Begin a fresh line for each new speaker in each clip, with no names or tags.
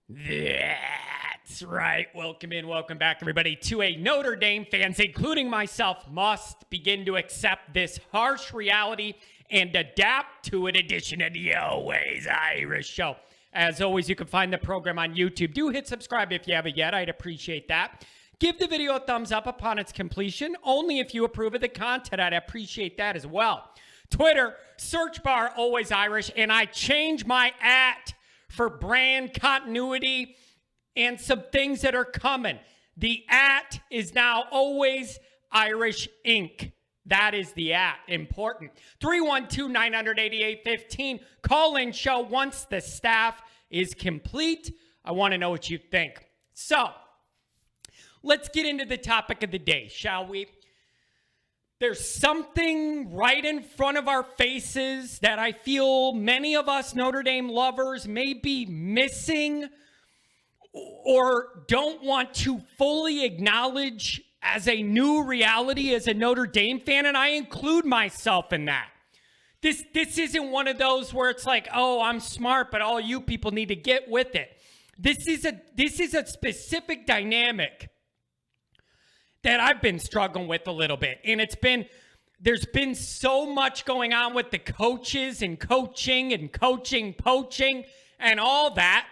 That's right. Welcome back, everybody, to a Notre Dame fans, including myself, must begin to accept this harsh reality and adapt to it edition of the Always Irish Show. As always, you can find the program on YouTube. Do hit subscribe if you haven't yet. I'd appreciate that. Give the video a thumbs up upon its completion. Only if you approve of the content. I'd appreciate that as well. Twitter, search bar, Always Irish, and I change my @ for brand continuity and some things that are coming. The @ is now Always Irish Inc. That is the @ important. 312-988-15. Call-in show once the staff is complete. I want to know what you think. So, let's get into the topic of the day, shall we? There's something right in front of our faces that I feel many of us Notre Dame lovers may be missing or don't want to fully acknowledge as a new reality as a Notre Dame fan, and I include myself in that. This isn't one of those where it's like, oh, I'm smart, but all you people need to get with it. This is a specific dynamic that I've been struggling with a little bit. And there's been so much going on with the coaches and coaching and coaching, poaching and all that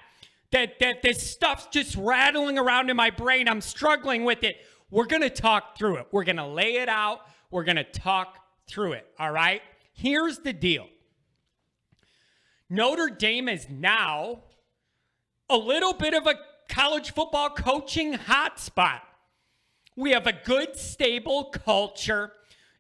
this stuff's just rattling around in my brain. I'm struggling with it. We're going to talk through it. We're going to lay it out. We're going to talk through it. All right? Here's the deal. Notre Dame is now a little bit of a college football coaching hotspot. We have a good, stable culture.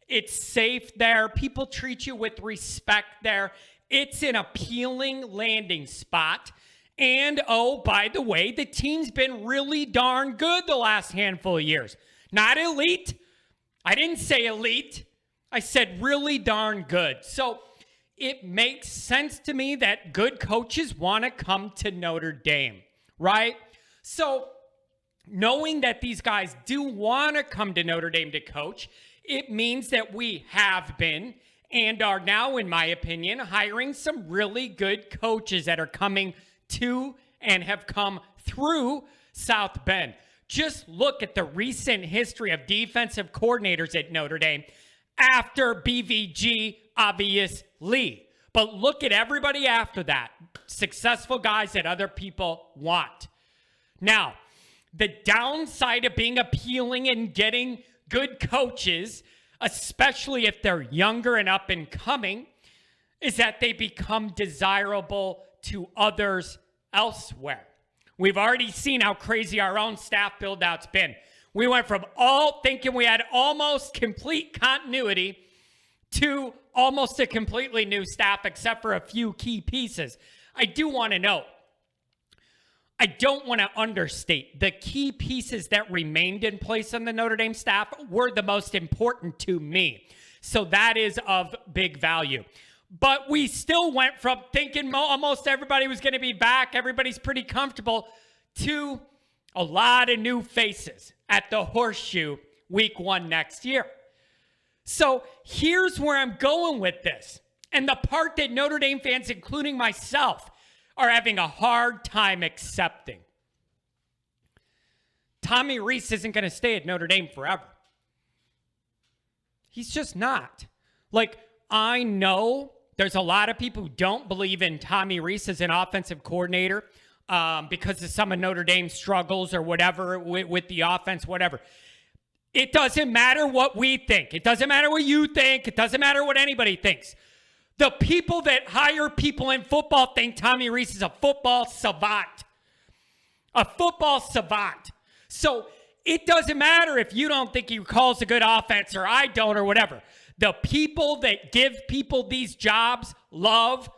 It's safe there. People treat you with respect there. It's an appealing landing spot. And, oh, by the way, the team's been really darn good the last handful of years. Not elite. I didn't say elite. I said really darn good. So it makes sense to me that good coaches want to come to Notre Dame, right? So knowing that these guys do want to come to Notre Dame to coach, it means that we have been and are now, in my opinion, hiring some really good coaches that are coming to and have come through South Bend. Just look at the recent history of defensive coordinators at Notre Dame after BVG, obviously. But look at everybody after that. Successful guys that other people want. Now, the downside of being appealing and getting good coaches, especially if they're younger and up and coming, is that they become desirable to others elsewhere. We've already seen how crazy our own staff build-out's been. We went from all thinking we had almost complete continuity to almost a completely new staff except for a few key pieces. I do want to note, I don't want to understate the key pieces that remained in place on the Notre Dame staff were the most important to me. So that is of big value. But we still went from thinking almost everybody was going to be back, everybody's pretty comfortable, to a lot of new faces at the Horseshoe week 1 next year. So here's where I'm going with this. And the part that Notre Dame fans, including myself, are having a hard time accepting. Tommy Rees isn't going to stay at Notre Dame forever. He's just not. Like, I know there's a lot of people who don't believe in Tommy Rees as an offensive coordinator because of some of Notre Dame's struggles or whatever with the offense, whatever. It doesn't matter what we think. It doesn't matter what you think. It doesn't matter what anybody thinks. The people that hire people in football think Tommy Rees is a football savant. A football savant. So it doesn't matter if you don't think he calls a good offense or I don't or whatever. The people that give people these jobs love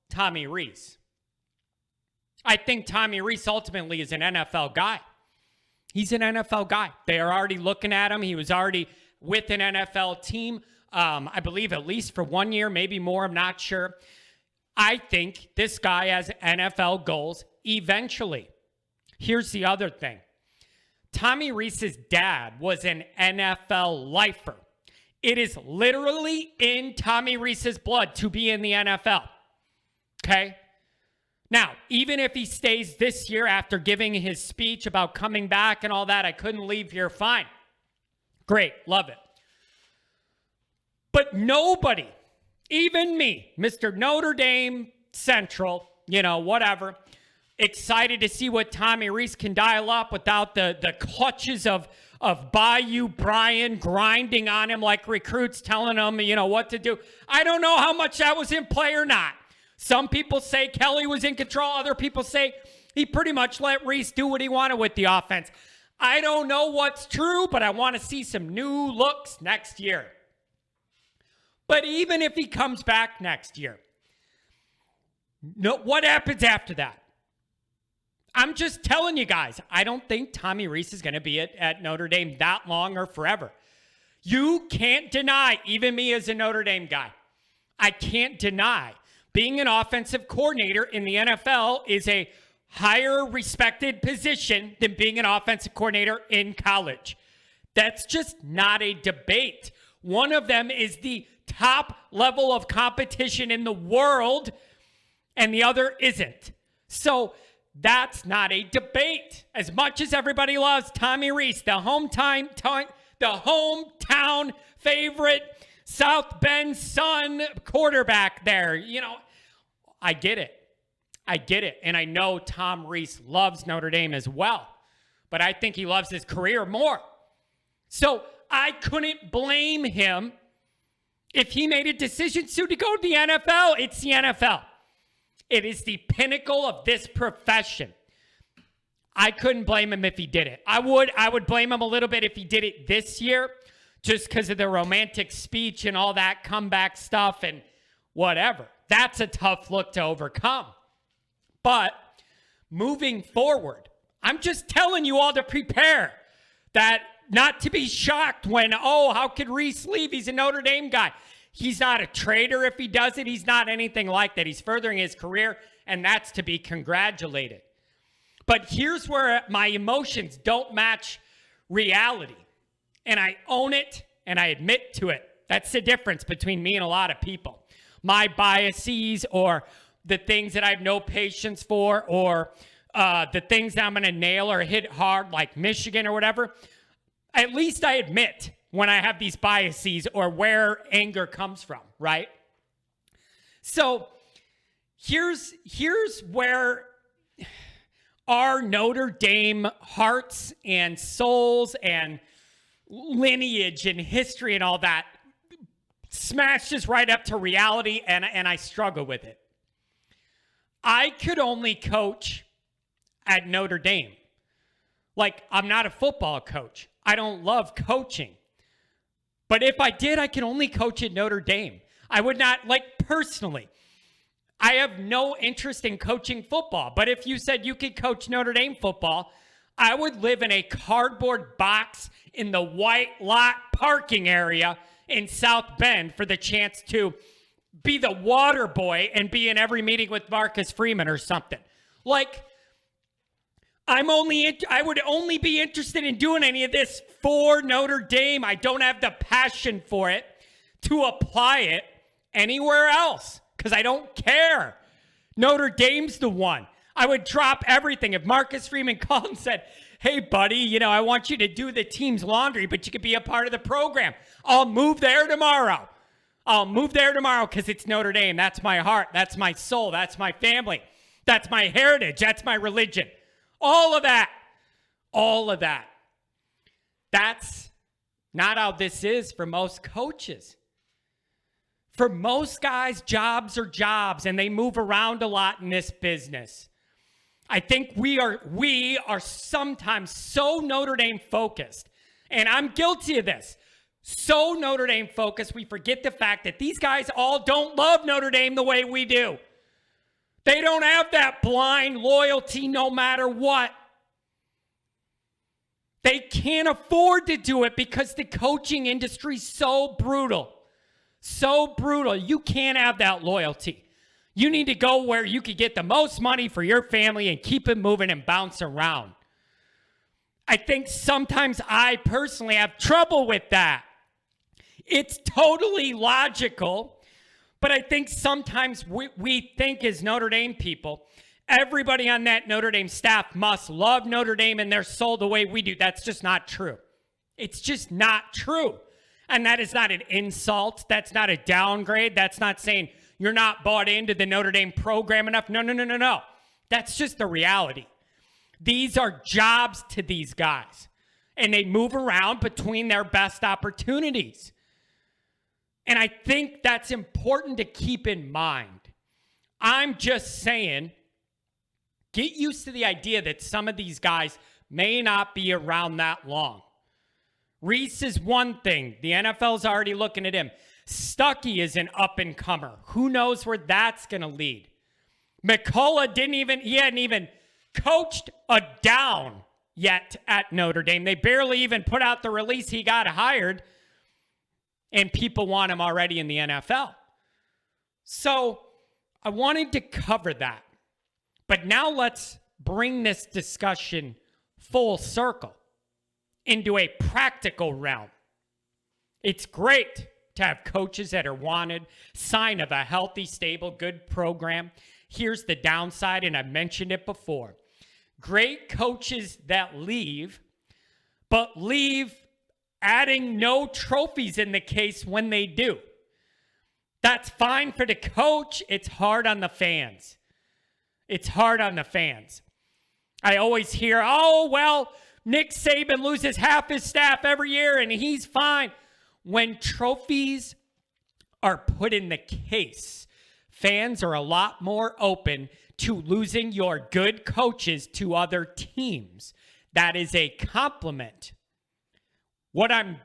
Tommy Rees. I think Tommy Rees ultimately is an NFL guy. He's an NFL guy. They are already looking at him. He was already with an NFL team. I believe at least for 1 year, maybe more. I'm not sure. I think this guy has NFL goals eventually. Here's the other thing. Tommy Rees's dad was an NFL lifer. It is literally in Tommy Rees's blood to be in the NFL. Okay? Now, even if he stays this year after giving his speech about coming back and all that, I couldn't leave here, fine. Great, love it. But nobody, even me, Mr. Notre Dame Central, whatever, excited to see what Tommy Rees can dial up without the clutches of Bayou Brian grinding on him like recruits telling him, what to do. I don't know how much that was in play or not. Some people say Kelly was in control. Other people say he pretty much let Rees do what he wanted with the offense. I don't know what's true, but I want to see some new looks next year. But even if he comes back next year, what happens after that? I'm just telling you guys, I don't think Tommy Rees is going to be at Notre Dame that long or forever. You can't deny, even me as a Notre Dame guy, I can't deny being an offensive coordinator in the NFL is a higher respected position than being an offensive coordinator in college. That's just not a debate. One of them is the top level of competition in the world, and the other isn't. So that's not a debate. As much as everybody loves Tommy Rees, the hometown favorite, South Bend son quarterback there, I get it. And I know Tom Rees loves Notre Dame as well, but I think he loves his career more. So I couldn't blame him if he made a decision to go to the NFL. It's the NFL. It is the pinnacle of this profession. I couldn't blame him if he did it. I would blame him a little bit if he did it this year, just because of the romantic speech and all that comeback stuff and whatever. That's a tough look to overcome. But moving forward, I'm just telling you all to prepare, that not to be shocked when, how could Rees leave? He's a Notre Dame guy. He's not a traitor if he does it. He's not anything like that. He's furthering his career, and that's to be congratulated. But here's where my emotions don't match reality. And I own it, and I admit to it. That's the difference between me and a lot of people. My biases, or the things that I have no patience for, or the things that I'm going to nail or hit hard like Michigan or whatever, at least I admit when I have these biases or where anger comes from, right? So here's where our Notre Dame hearts and souls and lineage and history and all that smashes right up to reality, and I struggle with it. I could only coach at Notre Dame. Like, I'm not a football coach. I don't love coaching. But if I did, I can only coach at Notre Dame. I would not, personally, I have no interest in coaching football. But if you said you could coach Notre Dame football, I would live in a cardboard box in the White Lot parking area in South Bend for the chance to be the water boy and be in every meeting with Marcus Freeman or something. I would only be interested in doing any of this for Notre Dame. I don't have the passion for it to apply it anywhere else because I don't care. Notre Dame's the one. I would drop everything. If Marcus Freeman called and said, hey, buddy, I want you to do the team's laundry, but you could be a part of the program. I'll move there tomorrow. Because it's Notre Dame. That's my heart. That's my soul. That's my family. That's my heritage. That's my religion. All of that. That's not how this is for most coaches. For most guys, jobs are jobs, and they move around a lot in this business. I think we are sometimes so Notre Dame focused, and I'm guilty of this. So Notre Dame focused, we forget the fact that these guys all don't love Notre Dame the way we do. They don't have that blind loyalty no matter what. They can't afford to do it because the coaching industry is so brutal. So brutal. You can't have that loyalty. You need to go where you can get the most money for your family and keep it moving and bounce around. I think sometimes I personally have trouble with that. It's totally logical, but I think sometimes we think as Notre Dame people, everybody on that Notre Dame staff must love Notre Dame and their soul the way we do. That's just not true. It's just not true. And that is not an insult. That's not a downgrade. That's not saying you're not bought into the Notre Dame program enough. No. That's just the reality. These are jobs to these guys. And they move around between their best opportunities. And I think that's important to keep in mind. I'm just saying, get used to the idea that some of these guys may not be around that long. Rees is one thing. The NFL's already looking at him. Stuckey is an up-and-comer. Who knows where that's going to lead? McCullough he hadn't even coached a down yet at Notre Dame. They barely even put out the release he got hired, and people want him already in the NFL. So I wanted to cover that. But now let's bring this discussion full circle into a practical realm. It's great to have coaches that are wanted, sign of a healthy, stable, good program. Here's the downside, and I mentioned it before. Great coaches that leave, but leave adding no trophies in the case when they do. That's fine for the coach. It's hard on the fans. It's hard on the fans. I always hear, Nick Saban loses half his staff every year and he's fine. When trophies are put in the case, fans are a lot more open to losing your good coaches to other teams. That is a compliment. What I'm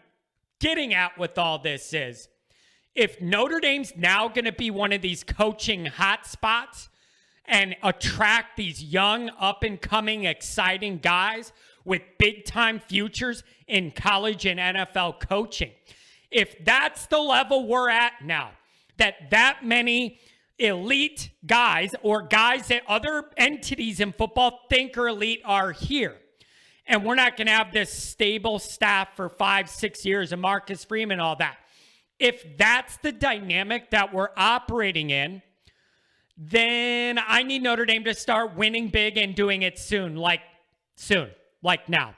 getting at with all this is, if Notre Dame's now going to be one of these coaching hotspots and attract these young, up-and-coming, exciting guys with big-time futures in college and NFL coaching, if that's the level we're at now, that many elite guys or guys that other entities in football think are elite are here, and we're not going to have this stable staff for 5-6 years and Marcus Freeman, all that. If that's the dynamic that we're operating in, then I need Notre Dame to start winning big and doing it soon, like now.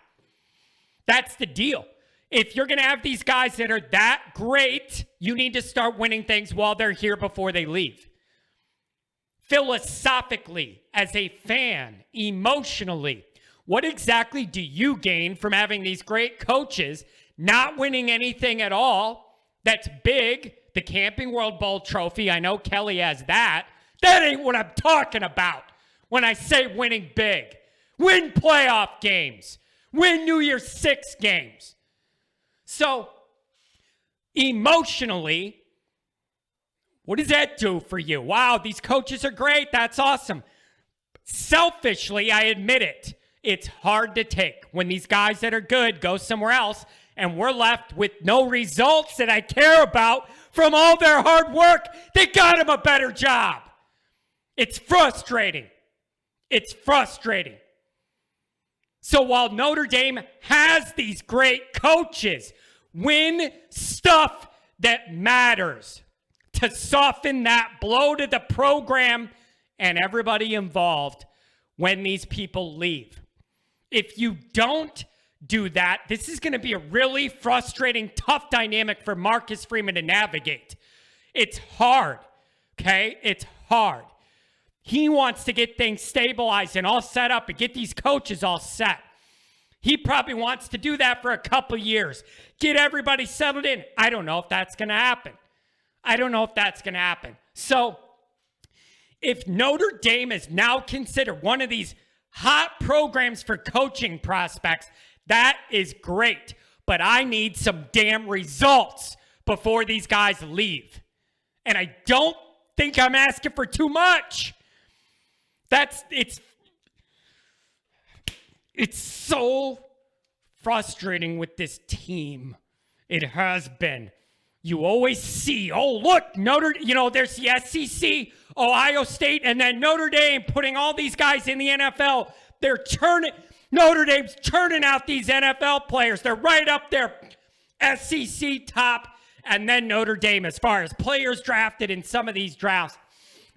That's the deal. If you're going to have these guys that are that great, you need to start winning things while they're here before they leave. Philosophically, as a fan, emotionally, what exactly do you gain from having these great coaches not winning anything at all? That's big. The Camping World Bowl trophy, I know Kelly has that. That ain't what I'm talking about when I say winning big. Win playoff games. Win New Year's Six games. So, emotionally, what does that do for you? Wow, these coaches are great. That's awesome. Selfishly, I admit it. It's hard to take when these guys that are good go somewhere else and we're left with no results that I care about from all their hard work. They got them a better job. It's frustrating. It's frustrating. So while Notre Dame has these great coaches, win stuff that matters to soften that blow to the program and everybody involved when these people leave. If you don't do that, this is going to be a really frustrating, tough dynamic for Marcus Freeman to navigate. It's hard, okay? It's hard. He wants to get things stabilized and all set up and get these coaches all set. He probably wants to do that for a couple years. Get everybody settled in. I don't know if that's going to happen. So if Notre Dame is now considered one of these hot programs for coaching prospects, that is great. But I need some damn results before these guys leave. And I don't think I'm asking for too much. It's so frustrating with this team. It has been. You always see, look, there's the SEC, Ohio State, and then Notre Dame putting all these guys in the NFL. Notre Dame's churning out these NFL players. They're right up there, SEC top, and then Notre Dame as far as players drafted in some of these drafts.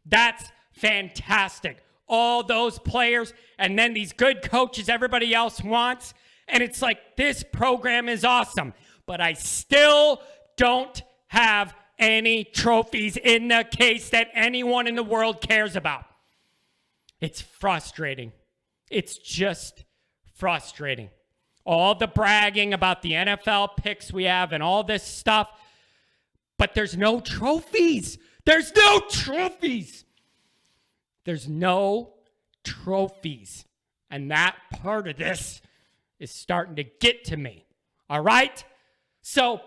That's fantastic. all those players, and then these good coaches everybody else wants. And it's like, this program is awesome, but I still don't have any trophies in the case that anyone in the world cares about. It's frustrating. It's just frustrating. All the bragging about the NFL picks we have and all this stuff, but there's no trophies. There's no trophies. There's no trophies. And that part of this is starting to get to me. All right? So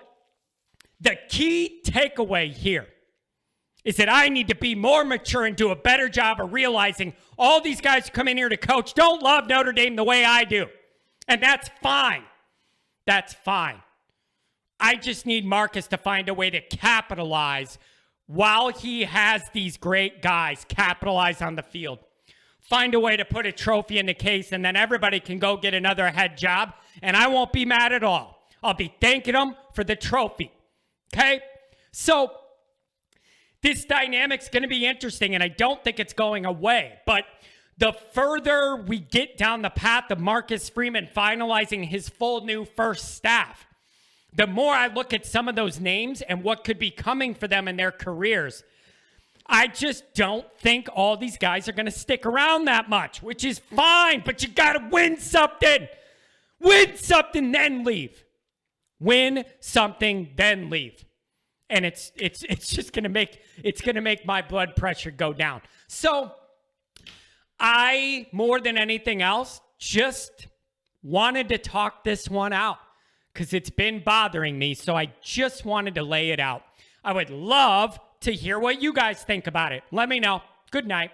the key takeaway here is that I need to be more mature and do a better job of realizing all these guys who come in here to coach don't love Notre Dame the way I do. And that's fine. That's fine. I just need Marcus to find a way to capitalize while he has these great guys capitalize on the field. Find a way to put a trophy in the case, and then everybody can go get another head job, and I won't be mad at all. I'll be thanking them for the trophy. Okay? So this dynamic's going to be interesting, and I don't think it's going away. But the further we get down the path of Marcus Freeman finalizing his full new first staff, the more I look at some of those names and what could be coming for them in their careers, I just don't think all these guys are going to stick around that much, which is fine, but you got to win something. Win something, then leave. Win something, then leave. And it's just going to make my blood pressure go down. So I, more than anything else, just wanted to talk this one out because it's been bothering me. So I just wanted to lay it out. I would love to hear what you guys think about it. Let me know. Good night.